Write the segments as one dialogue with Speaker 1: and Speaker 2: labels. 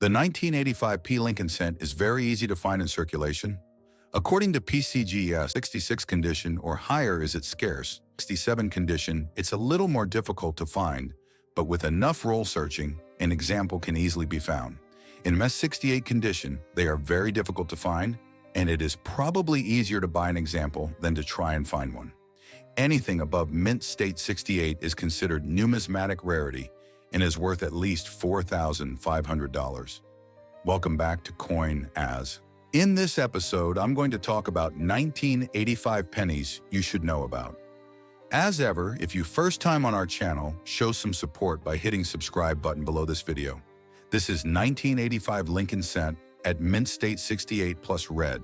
Speaker 1: The 1985 P Lincoln cent is very easy to find in circulation. According to PCGS, 66 condition or higher is it scarce. 67 condition, it's a little more difficult to find, but with enough roll searching, an example can easily be found. In MS 68 condition, they are very difficult to find, and it is probably easier to buy an example than to try and find one. Anything above mint state 68 is considered numismatic rarity and is worth at least $4,500. Welcome back to COİN As. In this episode, I'm going to talk about 1985 pennies you should know about. As ever, if you first time on our channel, show some support by hitting subscribe button below this video. This is 1985 Lincoln cent at mint state 68 plus red.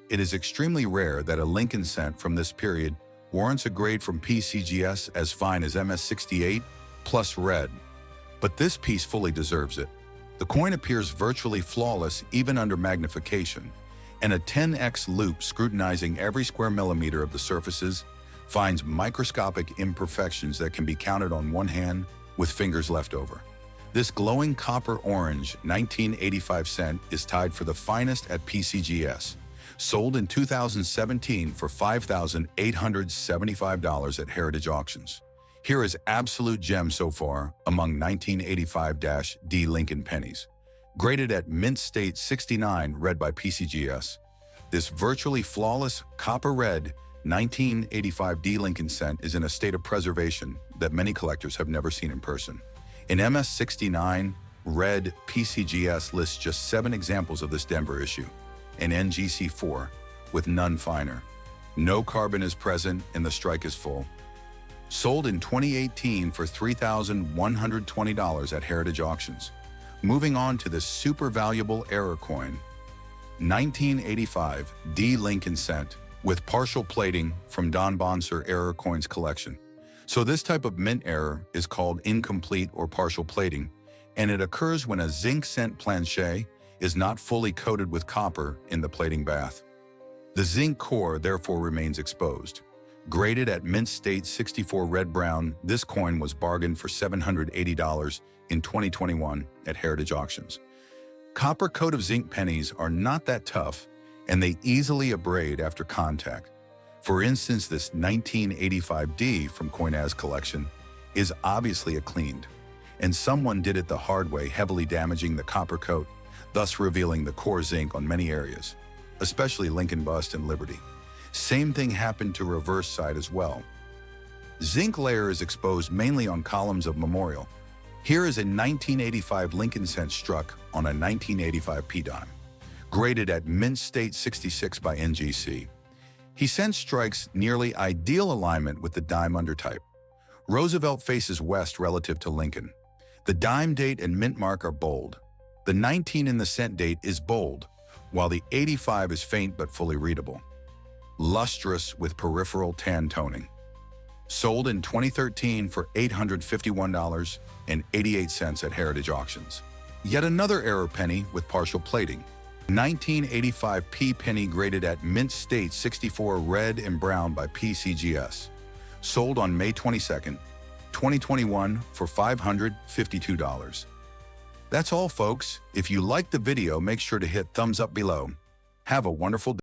Speaker 1: It is extremely rare that a Lincoln cent from this period warrants a grade from PCGS as fine as MS 68 plus red. But this piece fully deserves it. The coin appears virtually flawless even under magnification, and a 10x loupe scrutinizing every square millimeter of the surfaces finds microscopic imperfections that can be counted on one hand with fingers left over. This glowing copper orange 1985 cent is tied for the finest at PCGS, sold in 2017 for $5,875 at Heritage Auctions. Here is absolute gem so far among 1985-D Lincoln pennies. Graded at mint state 69 red by PCGS, this virtually flawless copper red 1985-D Lincoln cent is in a state of preservation that many collectors have never seen in person. In MS 69, red PCGS lists just 7 examples of this Denver issue, and NGC 4, with none finer. No carbon is present and the strike is full. Sold in 2018 for $3,120 at Heritage Auctions. Moving on to this super valuable error coin, 1985 D Lincoln cent with partial plating from Don Bonser Error Coins collection. So this type of mint error is called incomplete or partial plating, and it occurs when a zinc cent planchet is not fully coated with copper in the plating bath. The zinc core therefore remains exposed. Graded at mint state 64 red-brown, this coin was bargained for $780 in 2021 at Heritage Auctions. Copper coat of zinc pennies are not that tough, and they easily abrade after contact. For instance, this 1985D from COİN As collection is obviously a cleaned, and someone did it the hard way, heavily damaging the copper coat, thus revealing the core zinc on many areas, especially Lincoln Bust and Liberty. Same thing happened to reverse side as well. Zinc layer is exposed mainly on columns of memorial. Here is a 1985 Lincoln cent struck on a 1985 P dime, graded at mint state 66 by NGC. He sent strikes nearly ideal alignment with the dime undertype. Roosevelt faces west relative to Lincoln. The dime date and mint mark are bold. The 19 in the cent date is bold, while the 85 is faint but fully readable. Lustrous with peripheral tan toning. Sold in 2013 for $851.88 at Heritage Auctions. Yet another error penny with partial plating. 1985 P penny graded at mint state 64 red and brown by PCGS. Sold on May 22nd, 2021 for $552. That's all, folks. If you liked the video, make sure to hit thumbs up below. Have a wonderful day.